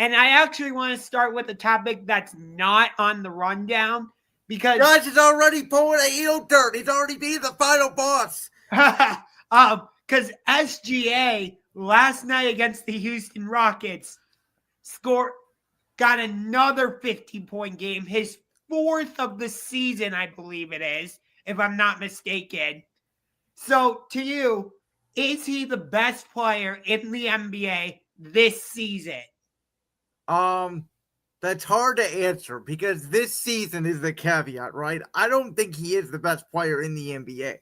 And I actually want to start with a topic that's not on the rundown because Josh is already pulling a heel turn. He's already being the final boss. Because SGA last night against the Houston Rockets got another 50-point game, his fourth of the season, I believe it is, if I'm not mistaken. So, to you, is he the best player in the NBA this season? That's hard to answer because this season is the caveat, right? I don't think he is the best player in the NBA.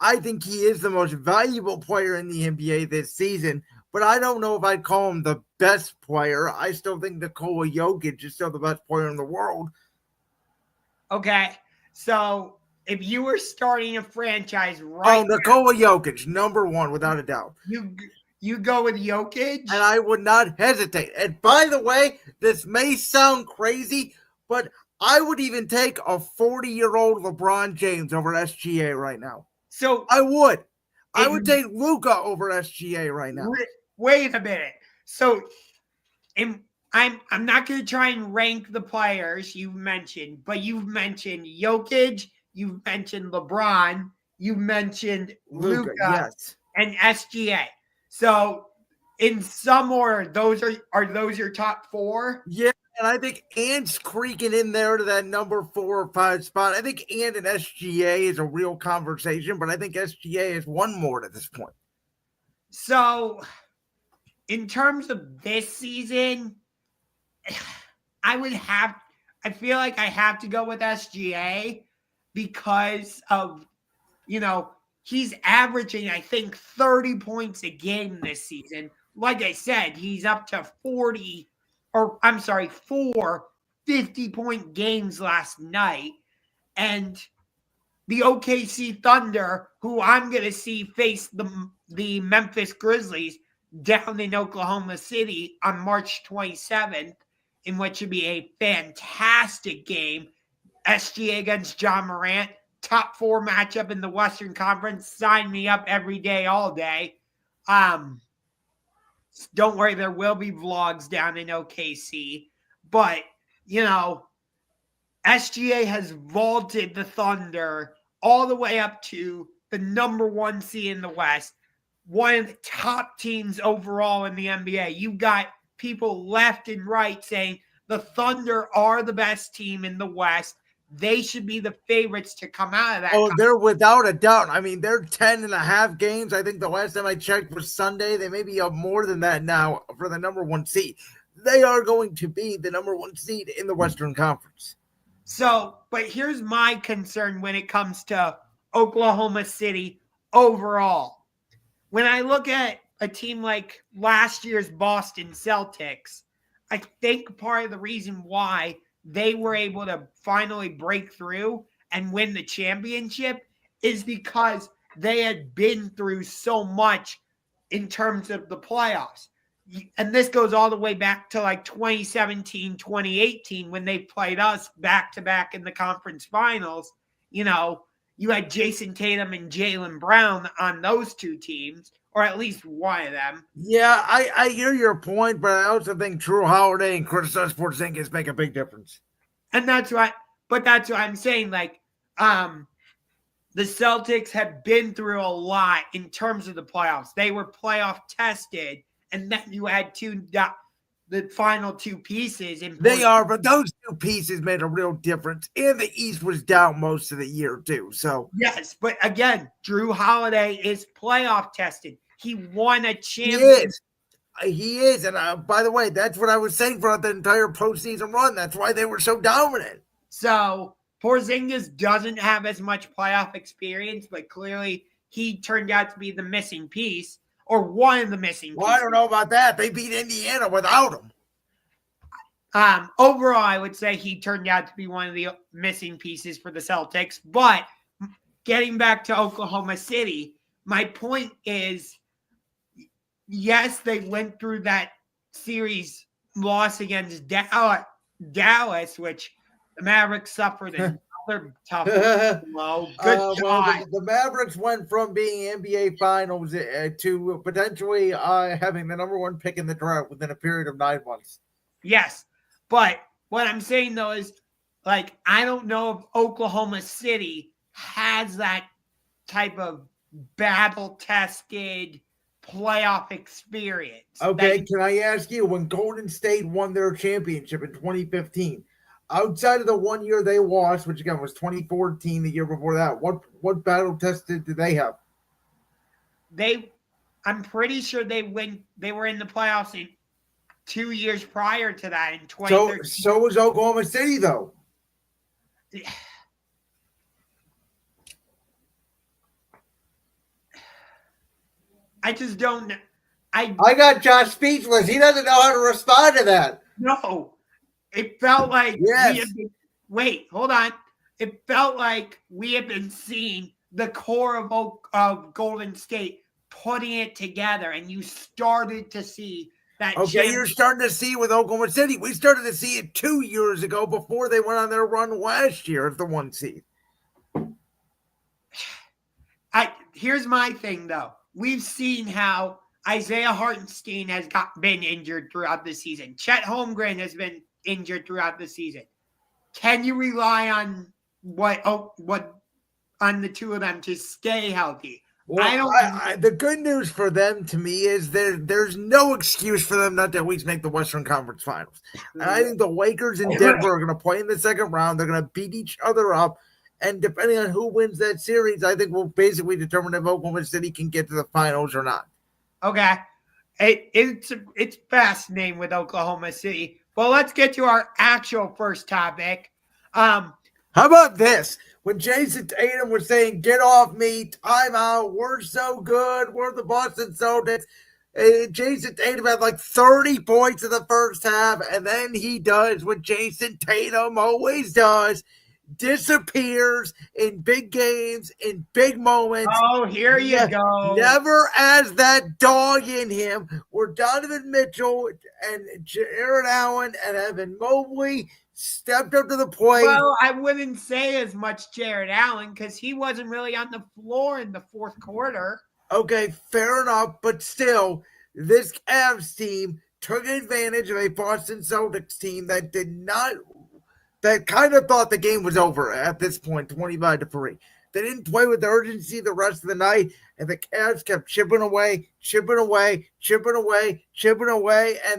I think he is the most valuable player in the NBA this season, but I don't know if I'd call him the best player. I still think Nikola Jokic is still the best player in the world. Okay, so if you were starting a franchise right now, Nikola Jokic, number one, without a doubt. You go with Jokic? And I would not hesitate. And by the way, this may sound crazy, but I would even take a 40-year-old LeBron James over SGA right now. So I would. I would take Luka over SGA right now. Wait a minute. So I'm not going to try and rank the players you've mentioned, but you've mentioned Jokic, you've mentioned LeBron, you've mentioned Luka, yes, and SGA. So in some order, those are those your top four? Yeah, and I think Ant's creaking in there to that number 4 or 5 spot. I think Ant and SGA is a real conversation, but I think SGA is one more at this point. So in terms of this season, I feel like I have to go with SGA because of, he's averaging, I think, 30 points a game this season. Like I said, he's up to 4 50-point games last night. And the OKC Thunder, who I'm going to see face the Memphis Grizzlies down in Oklahoma City on March 27th, in which would be a fantastic game. SGA against John Morant, top 4 matchup in the Western Conference. Sign me up every day, all day. Don't worry, there will be vlogs down in OKC. But, SGA has vaulted the Thunder all the way up to the number 1 seed in the West. One of the top teams overall in the NBA. You've got people left and right saying the Thunder are the best team in the West. They should be the favorites to come out of that. Oh, they're without a doubt. I mean, they're 10.5 games. I think the last time I checked was Sunday. They may be up more than that now for the number 1 seed. They are going to be the number 1 seed in the Western Conference. So, but here's my concern when it comes to Oklahoma City overall. When I look at a team like last year's Boston Celtics, I think part of the reason why they were able to finally break through and win the championship is because they had been through so much in terms of the playoffs. And this goes all the way back to like 2017, 2018, when they played us back-to-back in the conference finals. You had Jason Tatum and Jaylen Brown on those 2 teams, or at least one of them. Yeah, I hear your point, but I also think Drew Holiday and Kristaps Porzingis make a big difference. And that's what I'm saying. Like, the Celtics have been through a lot in terms of the playoffs. They were playoff tested, and then you had the final 2 pieces. But those 2 pieces made a real difference. And the East was down most of the year, too. So yes, but again, Drew Holiday is playoff tested. He won a championship. He is. And by the way, that's what I was saying throughout the entire postseason run. That's why they were so dominant. So Porzingis doesn't have as much playoff experience, but clearly he turned out to be the missing piece. Or one of the missing pieces. Well, I don't know about that. They beat Indiana without him. Overall, I would say he turned out to be one of the missing pieces for the Celtics. But getting back to Oklahoma City, my point is, yes, they went through that series loss against Dallas, which the Mavericks suffered another tough blow. Good job. The Mavericks went from being NBA Finals to potentially having the number 1 pick in the draft within a period of 9 months. Yes. But what I'm saying, though, is like, I don't know if Oklahoma City has that type of battle-tested playoff experience. Okay, can I ask you, when Golden State won their championship in 2015, outside of the 1 year they lost, which again was 2014, the year before that, what battle tested did they have? I'm pretty sure they were in the playoffs in 2 years prior to that in 2013. So was Oklahoma City, though. I just don't. I got Josh speechless. He doesn't know how to respond to that. No, it felt like Yes. wait, hold on. It felt like we had been seeing the core of Golden State putting it together, and you started to see that. Okay, you're starting to see with Oklahoma City. We started to see it 2 years ago before they went on their run last year as the 1 seed. Here's my thing, though. We've seen how Isaiah Hartenstein has been injured throughout the season. Chet Holmgren has been injured throughout the season. Can you rely on on the two of them to stay healthy? Well, the good news for them, to me, is there's no excuse for them not to at least make the Western Conference Finals. And I think the Lakers and Denver are going to play in the second round. They're going to beat each other up. And depending on who wins that series, I think will basically determine if Oklahoma City can get to the finals or not. Okay. It's fascinating with Oklahoma City. Well, let's get to our actual first topic. How about this? When Jason Tatum was saying, "Get off me, timeout, we're so good, we're the Boston Celtics," Jason Tatum had like 30 points in the first half, and then he does what Jason Tatum always does. Disappears in big games, in big moments. Oh, here you go. Never has that dog in him. Where Donovan Mitchell and Jared Allen and Evan Mobley stepped up to the plate. Well, I wouldn't say as much Jared Allen because he wasn't really on the floor in the fourth quarter. Okay, fair enough, but still, this Cavs team took advantage of a Boston Celtics team that kind of thought the game was over at this point, 25-3. They didn't play with urgency the rest of the night, and the Cavs kept chipping away, and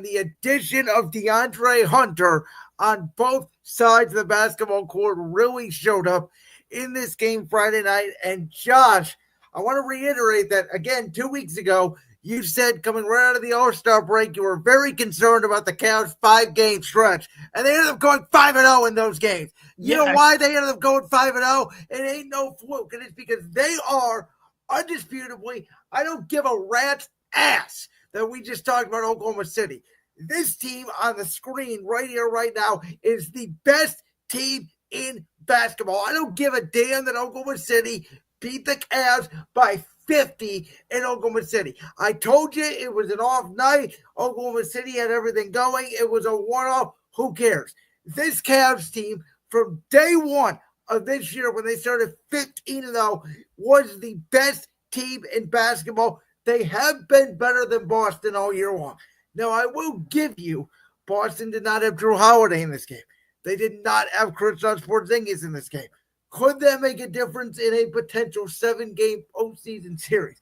the addition of DeAndre Hunter on both sides of the basketball court really showed up in this game Friday night. And Josh, I want to reiterate that, again, 2 weeks ago, you said coming right out of the All-Star break, you were very concerned about the Cavs' 5-game stretch. And they ended up going 5-0 in those games. You know why they ended up going 5-0? It ain't no fluke. And it's because they are undisputably, I don't give a rat's ass that we just talked about Oklahoma City. This team on the screen right here, right now, is the best team in basketball. I don't give a damn that Oklahoma City beat the Cavs by 50 in Oklahoma City. I told you it was an off night. Oklahoma City had everything going. It was a one-off. Who cares? This Cavs team, from day one of this year when they started 15-0, was the best team in basketball. They have been better than Boston all year long. Now, I will give you, Boston did not have Drew Holiday in this game. They did not have Kristaps Porzingis in this game. Could that make a difference in a potential 7-game postseason series?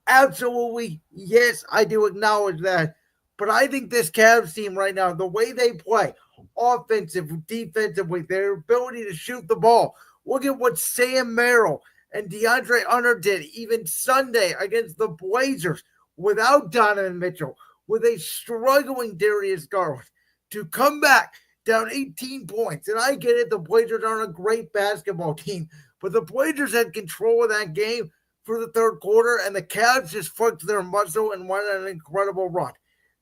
Absolutely, yes, I do acknowledge that. But I think this Cavs team right now, the way they play, offensive, defensively, their ability to shoot the ball. Look at what Sam Merrill and DeAndre Hunter did even Sunday against the Blazers without Donovan Mitchell, with a struggling Darius Garland to come back down 18 points. And I get it, the Blazers aren't a great basketball team, but the Blazers had control of that game for the third quarter, and the Cavs just flexed their muscle and went on an incredible run.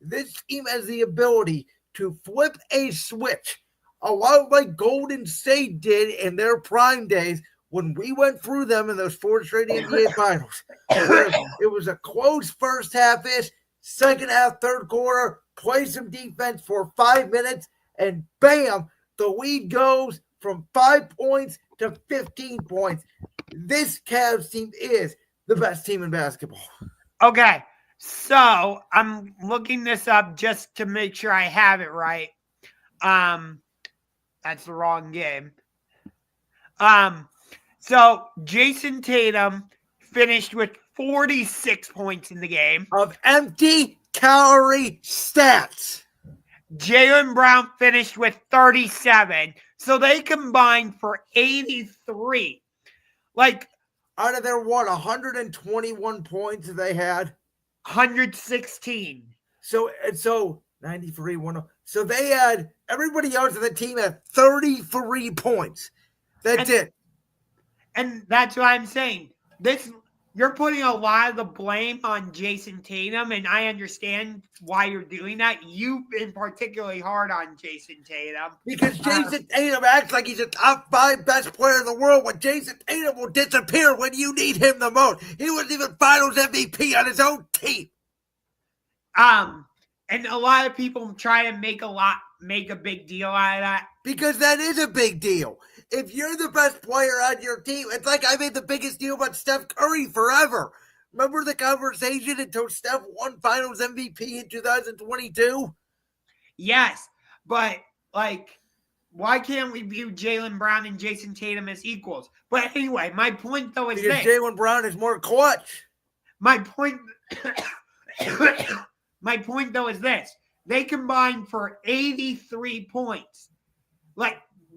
This team has the ability to flip a switch, a lot like Golden State did in their prime days when we went through them in those 4 straight NBA finals. It was a close first half-ish, second half, third quarter, play some defense for 5 minutes, and bam, the lead goes from 5 points to 15 points. This Cavs team is the best team in basketball. Okay, so I'm looking this up just to make sure I have it right. That's the wrong game. So Jason Tatum finished with 46 points in the game. Of empty calorie stats. Jaylen Brown finished with 37. So they combined for 83. Like, out of their 121 points they had? 116. So 93, 10. So they had, everybody else on the team had 33 points. That's it. And that's what I'm saying. You're putting a lot of the blame on Jason Tatum, and I understand why you're doing that. You've been particularly hard on Jason Tatum. Because Jason Tatum acts like he's a top 5 best player in the world when Jason Tatum will disappear when you need him the most. He wasn't even finals MVP on his own team. And a lot of people try to make a big deal out of that. Because that is a big deal. If you're the best player on your team, it's like I made the biggest deal about Steph Curry forever. Remember the conversation until Steph won finals MVP in 2022? Yes, but why can't we view Jaylen Brown and Jason Tatum as equals? But anyway, my point though is because Jaylen Brown is more clutch. My point though is this. They combined for 83 points.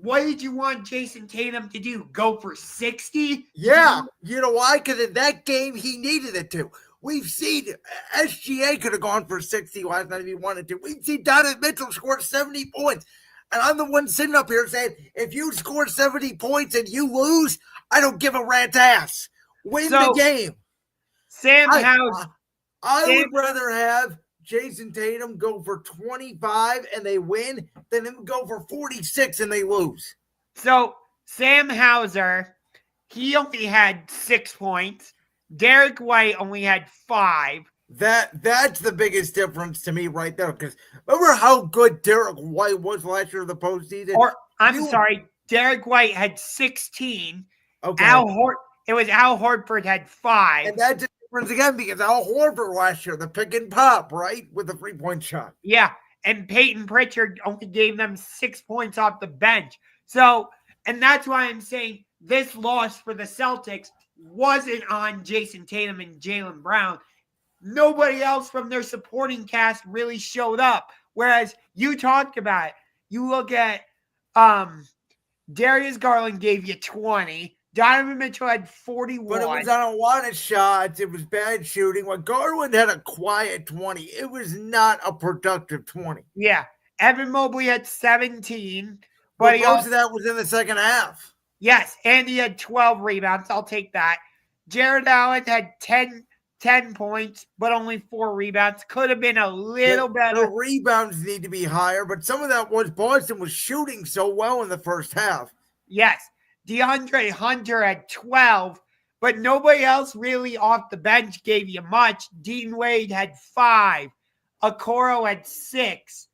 What did you want Jason Tatum to do? Go for 60? Yeah. You know why? Because in that game, he needed it to. We've seen SGA could have gone for 60 last night if he wanted to. We've seen Donovan Mitchell score 70 points. And I'm the one sitting up here saying, if you score 70 points and you lose, I don't give a rat's ass. Win the game. I would rather have Jason Tatum go for 25 and they win than him go for 46 and they lose. So Sam Hauser, he only had 6 points. Derek White only had 5. That's the biggest difference to me right there. Because remember how good Derek White was last year in the postseason? Derek White had 16. Okay. It was Al Horford had 5. And that's a difference again because Al Horford last year, the pick and pop, right? With the 3-point shot. Yeah. And Peyton Pritchard only gave them 6 points off the bench. So, and that's why I'm saying this loss for the Celtics wasn't on Jason Tatum and Jaylen Brown. Nobody else from their supporting cast really showed up. Whereas you talked about it. You look at Darius Garland gave you 20. Donovan Mitchell had 41. But it was on a lot of shots. It was bad shooting. When Garland had a quiet 20, it was not a productive 20. Yeah. Evan Mobley had 17. But most of that was in the second half. Yes, and he had 12 rebounds. I'll take that. Jared Allen had 10 points, but only 4 rebounds. Could have been a little better. The rebounds need to be higher, but some of that was Boston was shooting so well in the first half. Yes. DeAndre Hunter had 12, but nobody else really off the bench gave you much. Dean Wade had 5. Okoro had 6.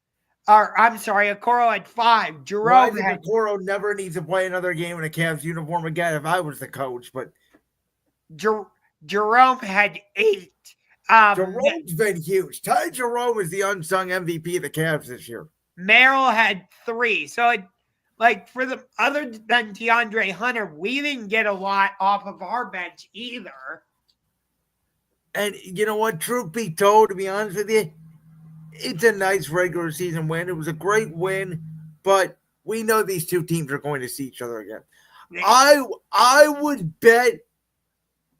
Okoro had 5. Jerome had... Okoro never needs to play another game in a Cavs uniform again if I was the coach, but... Jerome had 8. Jerome's been huge. Ty Jerome is the unsung MVP of the Cavs this year. Merrill had 3. So, other than DeAndre Hunter, we didn't get a lot off of our bench either. And you know what? Truth be told, to be honest with you, it's a nice regular season win. It was a great win, but we know these two teams are going to see each other again. I would bet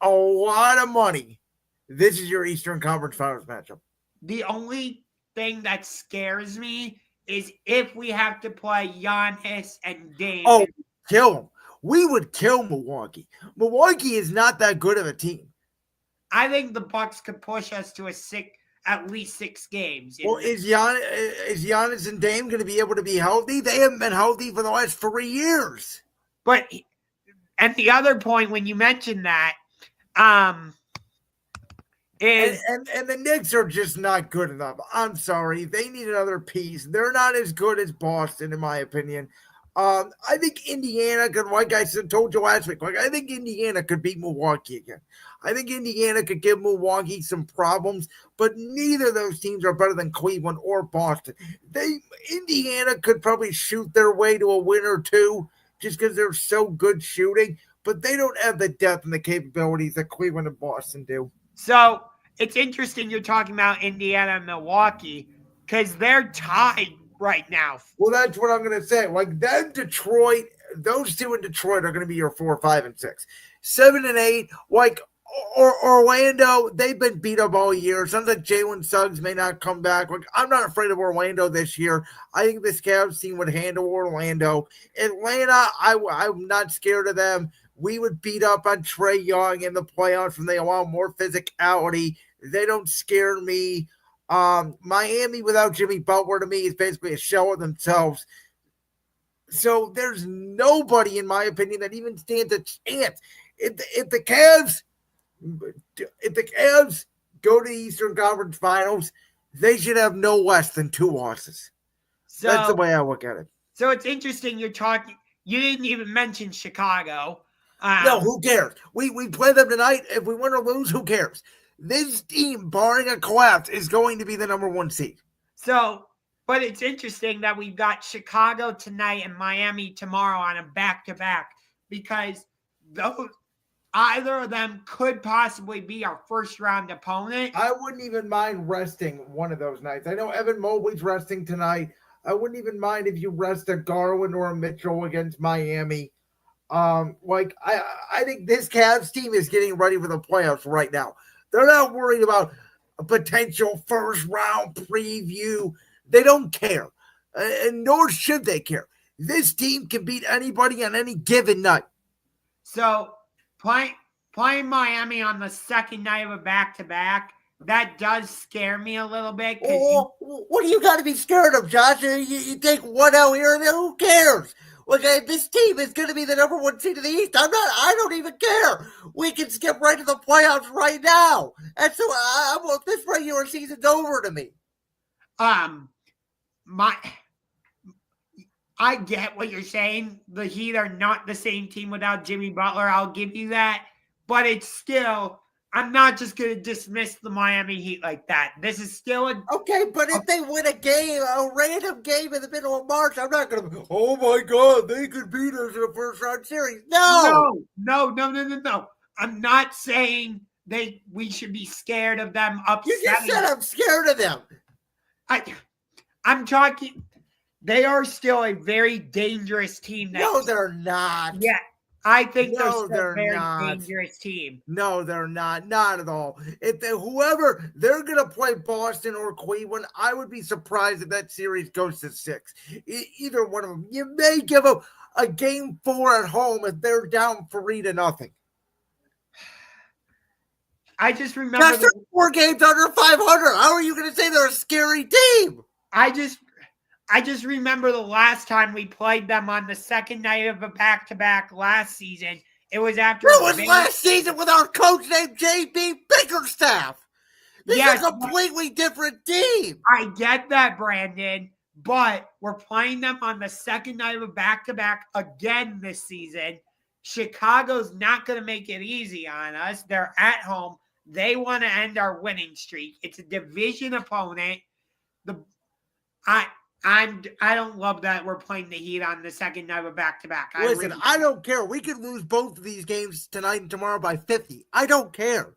a lot of money this is your Eastern Conference Finals matchup. The only thing that scares me is if we have to play Giannis and Dame. Oh, kill them. We would kill Milwaukee. Milwaukee is not that good of a team. I think the Bucks could push us to at least 6 games. Well, is Giannis and Dame going to be able to be healthy? They haven't been healthy for the last 3 years. But, and the other point when you mentioned that, is and the Knicks are just not good enough. I'm sorry. They need another piece. They're not as good as Boston, in my opinion. I think Indiana could, like I said, told you last week, I think Indiana could beat Milwaukee again. I think Indiana could give Milwaukee some problems, but neither of those teams are better than Cleveland or Boston. Indiana could probably shoot their way to a win or two just because they're so good shooting, but they don't have the depth and the capabilities that Cleveland and Boston do. So it's interesting you're talking about Indiana and Milwaukee because they're tied right now. Well, that's what I'm going to say. Then Detroit, those two in Detroit are going to be your 4, 5, and 6. 7 and 8, Orlando, they've been beat up all year. Sounds like Jalen Suggs may not come back. I'm not afraid of Orlando this year. I think this Cavs team would handle Orlando. Atlanta, I'm not scared of them. We would beat up on Trae Young in the playoffs when they allow more physicality. They don't scare me. Miami without Jimmy Butler to me is basically a shell of themselves. So there's nobody, in my opinion, that even stands a chance. If the Cavs go to the Eastern Conference Finals, they should have no less than 2 losses. So, that's the way I look at it. So it's interesting you're talking. You didn't even mention Chicago. No, who cares? We play them tonight. If we win or lose, who cares? This team, barring a collapse, is going to be the number 1 seed. So, but it's interesting that we've got Chicago tonight and Miami tomorrow on a back-to-back because either of them could possibly be our first-round opponent. I wouldn't even mind resting one of those nights. I know Evan Mobley's resting tonight. I wouldn't even mind if you rest a Garland or a Mitchell against Miami. I think this Cavs team is getting ready for the playoffs right now. They're not worried about a potential first-round preview. They don't care, and nor should they care. This team can beat anybody on any given night. So playing Miami on the second night of a back-to-back, that does scare me a little bit. What do you got to be scared of, Josh? You take one out here, and then who cares? Okay, this team is going to be the number 1 seed in the East. I don't even care. We can skip right to the playoffs right now. And so this regular season's over to me. I get what you're saying. The Heat are not the same team without Jimmy Butler. I'll give you that. But it's still, I'm not just going to dismiss the Miami Heat like that. This is still okay, but if they win a random game in the middle of March, I'm not going to, oh my God, they could beat us in a first-round series. No. I'm not saying we should be scared of them upsetting. You just said I'm scared of them. I'm talking, they are still a very dangerous team. No, they're not. Yeah. I think they're still a very dangerous team. No, they're not. Not at all. If they're going to play Boston or Cleveland, I would be surprised if that series goes to 6. Either one of them. You may give them a game 4 at home if they're down 3-0. I just remember that's 4 games under 500. How are you going to say they're a scary team? I just remember the last time we played them on the second night of a back-to-back last season. It was after. It was last season with our coach named J.B. Bickerstaff. This is a completely different team. I get that, Brandon, but we're playing them on the second night of a back-to-back again this season. Chicago's not going to make it easy on us. They're at home. They want to end our winning streak. It's a division opponent. I don't love that we're playing the Heat on the second night of a back-to-back. Listen, I don't care. We could lose both of these games tonight and tomorrow by 50. I don't care.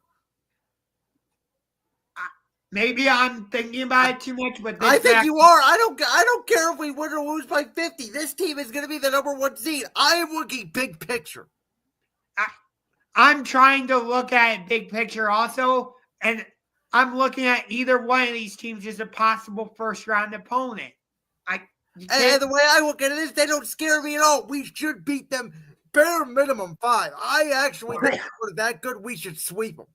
Maybe I'm thinking about it too much, but I think you are. I don't care if we win or lose by 50. This team is going to be the number 1 seed. I am looking big picture. I'm trying to look at big picture also, and I'm looking at either one of these teams as a possible first-round opponent. And the way I look at it is they don't scare me at all. We should beat them bare minimum 5. I actually think if we're that good, we should sweep them.